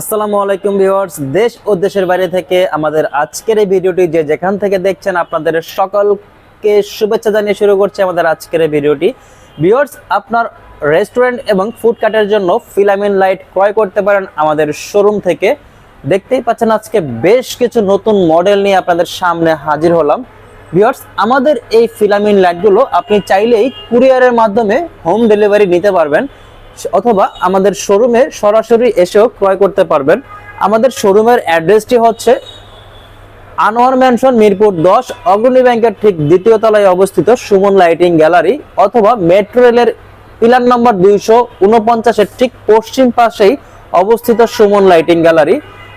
আসসালামু আলাইকুম ভিউয়ার্স, দেশ ও দেশের বাইরে থেকে আমাদের আজকের এই ভিডিওটি যে যেখান থেকে দেখছেন আপনাদের সকলকে শুভেচ্ছা জানিয়ে শুরু করছে আমাদের আজকের এই ভিডিওটি। ভিউয়ার্স, আপনার রেস্টুরেন্ট এবং ফুড কার্টের জন্য ফিলামেন্ট লাইট ক্রয় করতে পারেন আমাদের শোরুম থেকে। দেখতেই পাচ্ছেন আজকে বেশ কিছু নতুন মডেল নিয়ে আপনাদের সামনে হাজির হলাম। ভিউয়ার্স, আমাদের এই ফিলামেন্ট লাইটগুলো আপনি চাইলেই কুরিয়ারের মাধ্যমে হোম ডেলিভারি নিতে পারবেন অথবা আমাদের শোরুমে সরাসরি এসেও ক্রয় করতে পারবেন। আমাদের শোরুমের অ্যাড্রেসটি হচ্ছে আনোয়ার ম্যানশন, মিরপুর 10, অগ্রণী ব্যাংকের ঠিক দ্বিতীয় তলায় অবস্থিত সুমন লাইটিং গ্যালারি, অথবা মেট্রো রেলের পিলার নম্বর 249-এর ঠিক পশ্চিম পাশেই অবস্থিত সুমন লাইটিং গ্যালারি।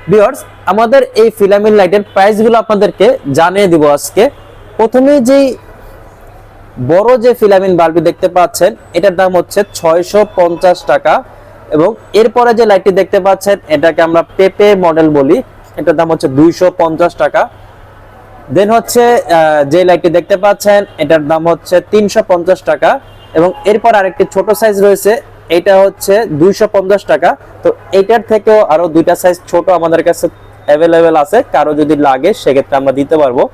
ভিউয়ার্স, আমাদের এই ফিলামেন্ট লাইটের প্রাইসগুলো আপনাদেরকে জানিয়ে দিব আজকে। প্রথমে যেই বড় যে ফিলামেন্ট বাল্বটি দেখতে পাচ্ছেন এটার দাম হচ্ছে 650 টাকা, এবং এরপরে যে লাইটটি দেখতে পাচ্ছেন এটাকে আমরা পেপে মডেল বলি, এটার দাম হচ্ছে 250 টাকা। দেন হচ্ছে যে লাইটটি দেখতে পাচ্ছেন এটার দাম হচ্ছে 350 টাকা, এবং এরপর আরেকটি ছোট সাইজ রয়েছে, এটা হচ্ছে 250 টাকা। তো এটার থেকেও আরো দুইটা সাইজ ছোট আমাদের কাছে অ্যাভেলেবেল আছে, কারো যদি লাগে সেক্ষেত্রে আমরা দিতে পারবো।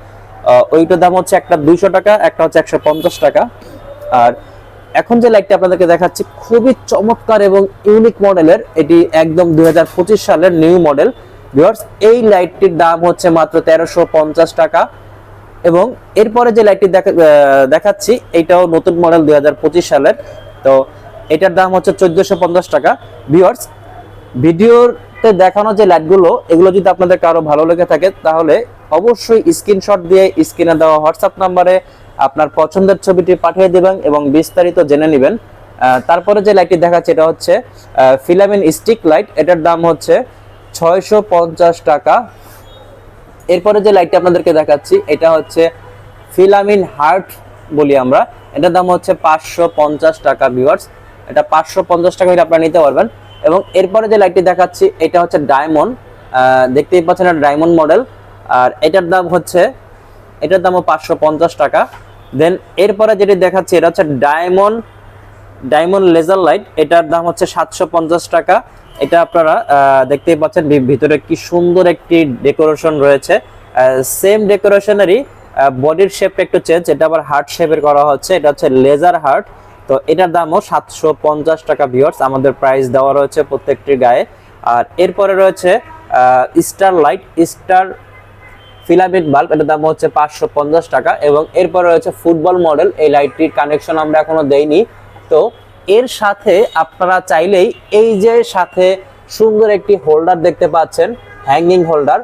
ওইটার দাম হচ্ছে একটা 200 টাকা, একটা হচ্ছে 150 টাকা। আর এখন যে লাইটটা আপনাদেরকে দেখাচ্ছি খুবই চমৎকার এবং ইউনিক মডেলের, এটি একদম 2025 সালের নিউ মডেল। ভিউয়ার্স, এই লাইটটির দাম হচ্ছে মাত্র 1350 টাকা, এবং এরপরে যে লাইটটি দেখাচ্ছি এটাও নতুন মডেল 2025 সালের, তো এটার দাম হচ্ছে 1450 টাকা। ভিউয়ার্স, ভিডিওতে দেখানো যে লাইটগুলো এগুলো যদি আপনাদের কারো ভালো লেগে থাকে তাহলে অবশ্যই স্ক্রিনশট দিয়ে স্ক্রিনে দেওয়া হোয়াটসঅ্যাপ নাম্বারে আপনার পছন্দের ছবিটি পাঠিয়ে দেবেন এবং বিস্তারিত জেনে নেবেন। তারপরে যে লাইটটি দেখাচ্ছে এটা হচ্ছে ফিলামেন্ট স্টিক লাইট, এটার দাম হচ্ছে 650 টাকা। এরপরে যে লাইটটি আপনাদেরকে দেখাচ্ছি এটা হচ্ছে ফিলামেন্ট হার্ট বলি আমরা, এটার দাম হচ্ছে 550 টাকা। ভিউয়ার্স, এটা 550 টাকা হলে আপনারা নিতে পারবেন। এবং এরপরে যে লাইটটি দেখাচ্ছি এটা হচ্ছে ডায়মন্ড, দেখতেই পাচ্ছেন এটা ডায়মন্ড মডেল, আর এটার দামও 550 টাকা। দেন এরপরে যেটি দেখাচ্ছি এটা হচ্ছে ডায়মন্ড লেজার লাইট, এটার দাম হচ্ছে 750 টাকা। এটা আপনারা দেখতেই পাচ্ছেন ভিতরে কি সুন্দর একটি ডেকোরেশন রয়েছে, সেম ডেকোরেশনেরই বডির শেপটা একটু চেঞ্জ, এটা আবার হার্ট শেপের করা হচ্ছে, এটা হচ্ছে লেজার হার্ট। তো এটার দামও 750 টাকা। ভিউয়ার্স, আমাদের প্রাইস দেওয়া রয়েছে প্রত্যেকটির গায়ে। আর এরপরে রয়েছে star light, star filament bulb, এটার দাম হচ্ছে 550 টাকা। এবং এরপরে রয়েছে ফুটবল মডেল, এই লাইটটির কানেকশন আমরা এখনো দেইনি। তো এর সাথে আপনারা চাইলেই এই যে সাথে সুন্দর একটি হোল্ডার দেখতে পাচ্ছেন, হ্যাঙ্গিং হোল্ডার,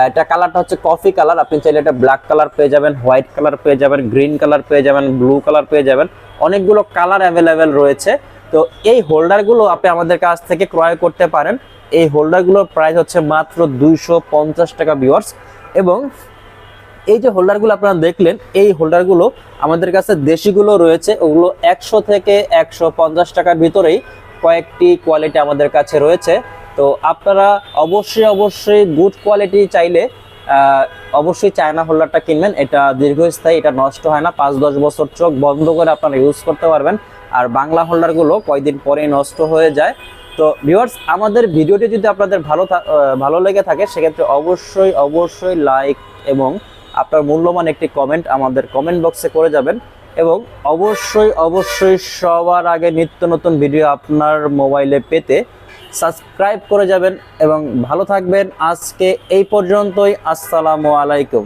এটা কালারটা হচ্ছে কফি কালার, আপনি চাইলে এটা ব্ল্যাক কালার পেয়ে যাবেন, হোয়াইট কালার পেয়ে যাবেন, গ্রিন কালার পেয়ে যাবেন, ব্লু কালার পেয়ে যাবেন, অনেকগুলো কালার অ্যাভেলেবেল রয়েছে। তো এই হোল্ডারগুলো আপনি আমাদের কাছ থেকে ক্রয় করতে পারেন। এই হোল্ডারগুলোর প্রাইস হচ্ছে মাত্র 250 টাকা। ভিউয়ার্স, এবং এই যে হোল্ডারগুলো আপনারা দেখলেন এই হোল্ডারগুলো আমাদের কাছে দেশিগুলো রয়েছে, ওগুলো 100 থেকে 150 টাকার ভিতরেই কয়েকটি কোয়ালিটি আমাদের কাছে রয়েছে। তো আপনারা অবশ্যই গুড কোয়ালিটি চাইলে অবশ্যই চায়না হোল্ডারটা কিনবেন, এটা দীর্ঘস্থায়ী, এটা নষ্ট হয় না, 5-10 বছর চোখ বন্ধ করে আপনারা ইউজ করতে পারবেন। আর বাংলা হোল্ডারগুলো কয়েকদিন পরেই নষ্ট হয়ে যায়। তো ভিউয়ার্স, আমাদের ভিডিওটি যদি আপনাদের ভালো লেগে থাকে সেক্ষেত্রে অবশ্যই লাইক এবং আপনার মূল্যবান একটি কমেন্ট আমাদের কমেন্ট বক্সে করে যাবেন, এবং অবশ্যই সবার আগে নিত্য নতুন ভিডিও আপনার মোবাইলে পেতে সাবস্ক্রাইব করে যাবেন এবং ভালো থাকবেন। আজকে এই পর্যন্তই, আসসালামু আলাইকুম।